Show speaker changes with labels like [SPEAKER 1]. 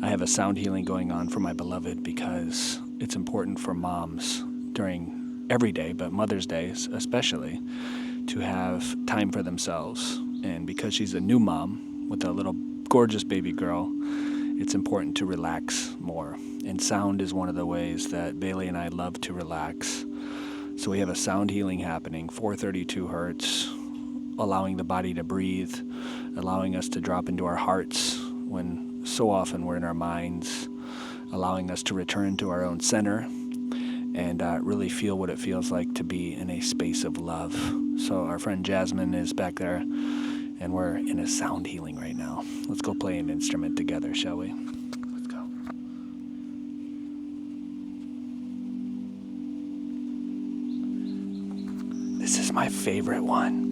[SPEAKER 1] I have a sound healing going on for my beloved because it's important for moms during every day, but Mother's Day especially, to have time for themselves. And because she's a new mom with a little gorgeous baby girl, it's important to relax more. And sound is one of the ways that Bailey and I love to relax. So we have a sound healing happening, 432 hertz, allowing the body to breathe, allowing us to drop into our hearts when so often we're in our minds, allowing us to return to our own center and really feel what it feels like to be in a space of love. So our friend Jasmine is back there, and we're in a sound healing right now. Let's go play an instrument together, shall we? Let's go. This is my favorite one.